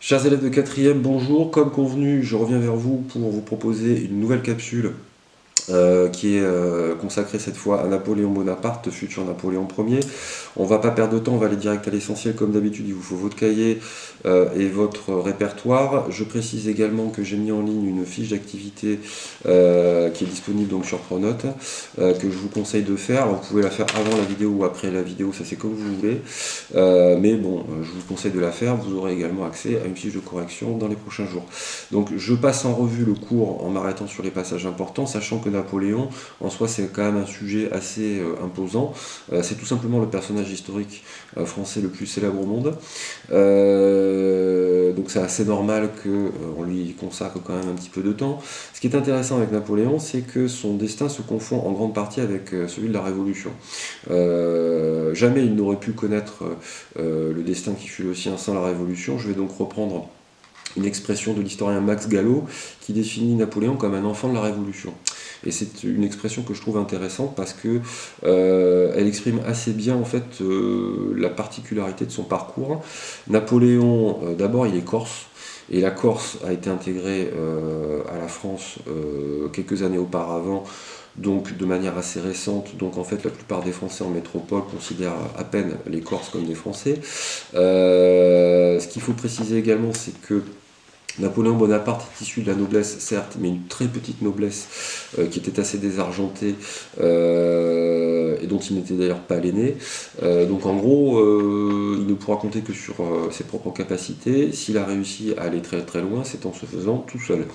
Chers élèves de 4e, bonjour. Comme convenu, je reviens vers vous pour vous proposer une nouvelle capsule qui est consacrée cette fois à Napoléon Bonaparte, futur Napoléon Ier. On va pas perdre de temps, on va aller direct à l'essentiel. Comme d'habitude, il vous faut votre cahier et votre répertoire. Je précise également que j'ai mis en ligne une fiche d'activité qui est disponible donc sur Pronote, que je vous conseille de faire. Alors, vous pouvez la faire avant la vidéo ou après la vidéo, ça c'est comme vous voulez. Mais bon, je vous conseille de la faire. Vous aurez également accès à une fiche de correction dans les prochains jours. Donc je passe en revue le cours en m'arrêtant sur les passages importants, sachant que Napoléon, en soi, c'est quand même un sujet assez imposant. C'est tout simplement le personnage historique français le plus célèbre au monde. Donc c'est assez normal qu'on lui consacre quand même un petit peu de temps. Ce qui est intéressant avec Napoléon, c'est que son destin se confond en grande partie avec celui de la Révolution. Jamais il n'aurait pu connaître le destin qui fut le sien sans la Révolution. Je vais donc reprendre une expression de l'historien Max Gallo qui définit Napoléon comme un enfant de la Révolution. Et c'est une expression que je trouve intéressante parce que elle exprime assez bien en fait la particularité de son parcours. Napoléon, d'abord, il est corse. Et la Corse a été intégrée à la France quelques années auparavant, donc de manière assez récente. Donc en fait, la plupart des Français en métropole considèrent à peine les Corses comme des Français. Ce qu'il faut préciser également, c'est que Napoléon Bonaparte est issu de la noblesse, certes, mais une très petite noblesse qui était assez désargentée et dont il n'était d'ailleurs pas l'aîné. Donc en gros, il ne pourra compter que sur ses propres capacités. S'il a réussi à aller très très loin, c'est en se faisant tout seul,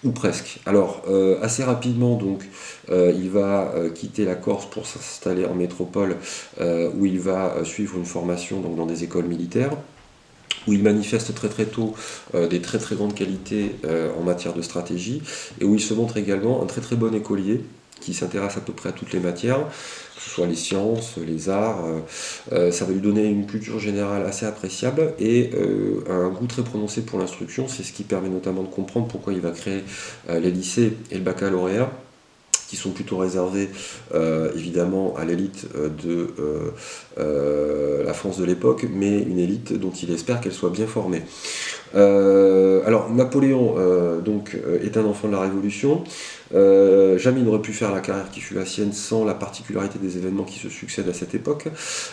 ou presque. Alors, assez rapidement, donc, il va quitter la Corse pour s'installer en métropole, où il va suivre une formation donc, dans des écoles militaires où il manifeste très très tôt des très très grandes qualités en matière de stratégie, et où il se montre également un très très bon écolier, qui s'intéresse à peu près à toutes les matières, que ce soit les sciences, les arts. Ça va lui donner une culture générale assez appréciable et un goût très prononcé pour l'instruction. C'est ce qui permet notamment de comprendre pourquoi il va créer les lycées et le baccalauréat, qui sont plutôt réservés évidemment à l'élite de la France de l'époque, mais une élite dont il espère qu'elle soit bien formée. Alors Napoléon est un enfant de la Révolution. Jamais il n'aurait pu faire la carrière qui fut la sienne sans la particularité des événements qui se succèdent à cette époque.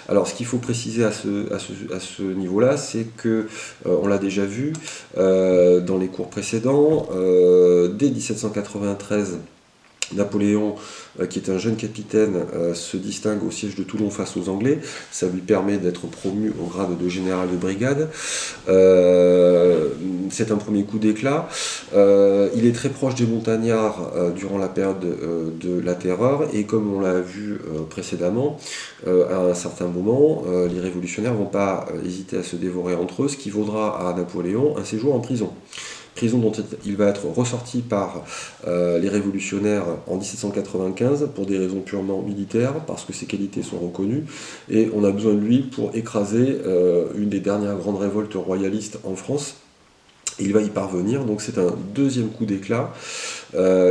Alors ce qu'il faut préciser à ce niveau-là, c'est que, on l'a déjà vu dans les cours précédents, dès 1793, Napoléon, qui est un jeune capitaine, se distingue au siège de Toulon face aux Anglais. Ça lui permet d'être promu au grade de général de brigade. C'est un premier coup d'éclat. Il est très proche des montagnards durant la période de la Terreur, et comme on l'a vu précédemment, à un certain moment, les révolutionnaires ne vont pas hésiter à se dévorer entre eux, ce qui vaudra à Napoléon un séjour en prison. Prison dont il va être ressorti par les révolutionnaires en 1795 pour des raisons purement militaires, parce que ses qualités sont reconnues, et on a besoin de lui pour écraser une des dernières grandes révoltes royalistes en France. Il va y parvenir, donc c'est un deuxième coup d'éclat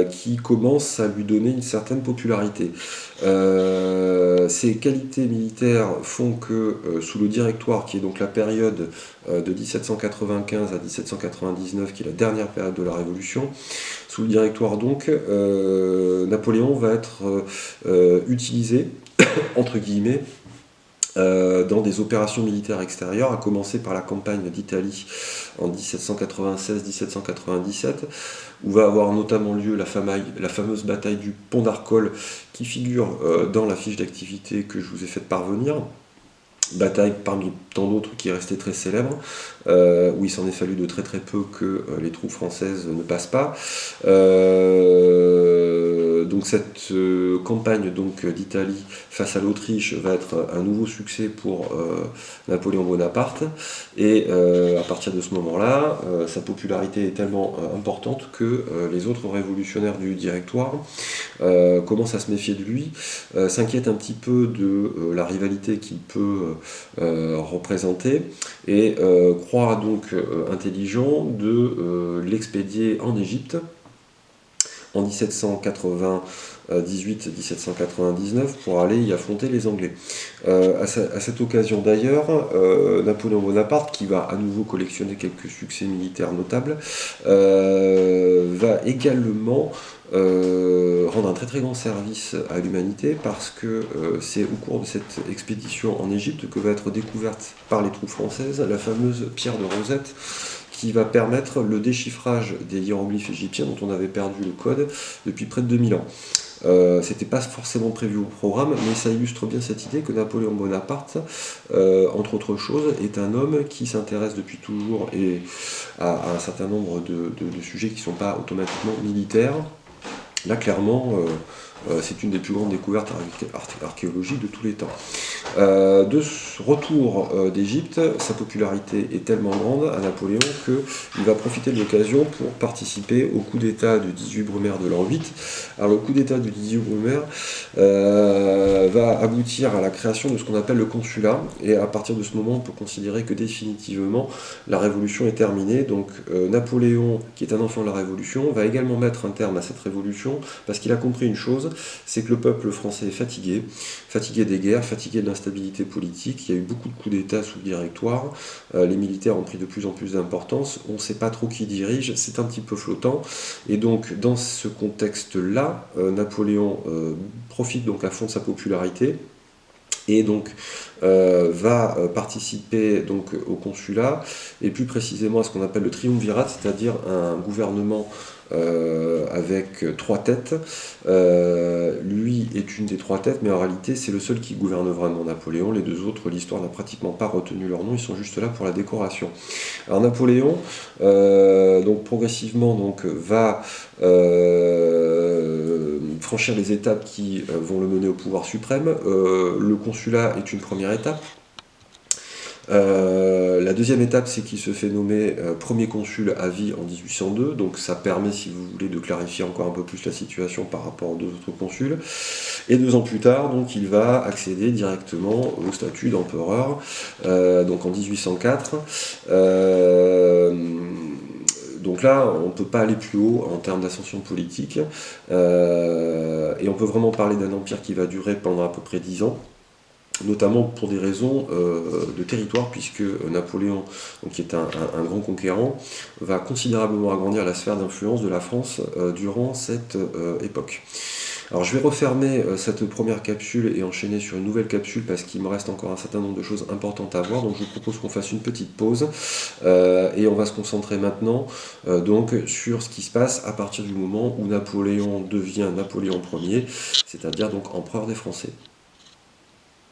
qui commence à lui donner une certaine popularité. Ses qualités militaires font que sous le Directoire, qui est donc la période de 1795 à 1799, qui est la dernière période de la Révolution, sous le Directoire donc, Napoléon va être utilisé, entre guillemets, dans des opérations militaires extérieures, à commencer par la campagne d'Italie en 1796-1797, où va avoir notamment lieu la fameuse bataille du Pont d'Arcole, qui figure dans la fiche d'activité que je vous ai faite parvenir. Bataille parmi tant d'autres qui est restée très célèbre, où il s'en est fallu de très très peu que les troupes françaises ne passent pas. Donc cette campagne d'Italie face à l'Autriche va être un nouveau succès pour Napoléon Bonaparte, et à partir de ce moment-là, sa popularité est tellement importante que les autres révolutionnaires du Directoire commencent à se méfier de lui, s'inquiètent un petit peu de la rivalité qu'il peut représenter, et croient donc intelligent de l'expédier en Égypte, en 1798-1799 pour aller y affronter les Anglais. À cette occasion d'ailleurs, Napoléon Bonaparte, qui va à nouveau collectionner quelques succès militaires notables, va également rendre un très très grand service à l'humanité parce que c'est au cours de cette expédition en Égypte que va être découverte par les troupes françaises la fameuse pierre de Rosette qui va permettre le déchiffrage des hiéroglyphes égyptiens dont on avait perdu le code depuis près de 2000 ans. C'était pas forcément prévu au programme, mais ça illustre bien cette idée que Napoléon Bonaparte, entre autres choses, est un homme qui s'intéresse depuis toujours à un certain nombre de sujets qui ne sont pas automatiquement militaires. Là, clairement, c'est une des plus grandes découvertes archéologiques de tous les temps. De ce retour d'Égypte, sa popularité est tellement grande à Napoléon qu'il va profiter de l'occasion pour participer au coup d'État du 18 Brumaire de l'an 8. Alors le coup d'État du 18 Brumaire va aboutir à la création de ce qu'on appelle le consulat, et à partir de ce moment on peut considérer que définitivement la révolution est terminée. Donc Napoléon, qui est un enfant de la révolution, va également mettre un terme à cette révolution parce qu'il a compris une chose, c'est que le peuple français est fatigué des guerres, fatigué de l'instabilité politique. Il y a eu beaucoup de coups d'État sous le Directoire, les militaires ont pris de plus en plus d'importance, on ne sait pas trop qui dirige, c'est un petit peu flottant, et donc dans ce contexte-là, Napoléon profite donc à fond de sa popularité, et donc va participer donc au consulat, et plus précisément à ce qu'on appelle le triumvirat, c'est-à-dire un gouvernement avec 3 têtes. Lui est une des 3 têtes, mais en réalité c'est le seul qui gouverne vraiment Napoléon. Les 2 autres, l'histoire n'a pratiquement pas retenu leur nom, ils sont juste là pour la décoration. Alors Napoléon, donc progressivement va franchir les étapes qui vont le mener au pouvoir suprême. Le consulat est une première étape. La deuxième étape, c'est qu'il se fait nommer premier consul à vie en 1802, donc ça permet, si vous voulez, de clarifier encore un peu plus la situation par rapport aux 2 autres consuls. Et 2 ans plus tard, donc, il va accéder directement au statut d'empereur, donc en 1804. Donc là, on ne peut pas aller plus haut en termes d'ascension politique, et on peut vraiment parler d'un empire qui va durer pendant à peu près 10 ans. Notamment pour des raisons de territoire, puisque Napoléon, donc, qui est un grand conquérant, va considérablement agrandir la sphère d'influence de la France durant cette époque. Alors je vais refermer cette première capsule et enchaîner sur une nouvelle capsule parce qu'il me reste encore un certain nombre de choses importantes à voir, donc je vous propose qu'on fasse une petite pause et on va se concentrer maintenant donc sur ce qui se passe à partir du moment où Napoléon devient Napoléon Ier, c'est-à-dire donc empereur des Français.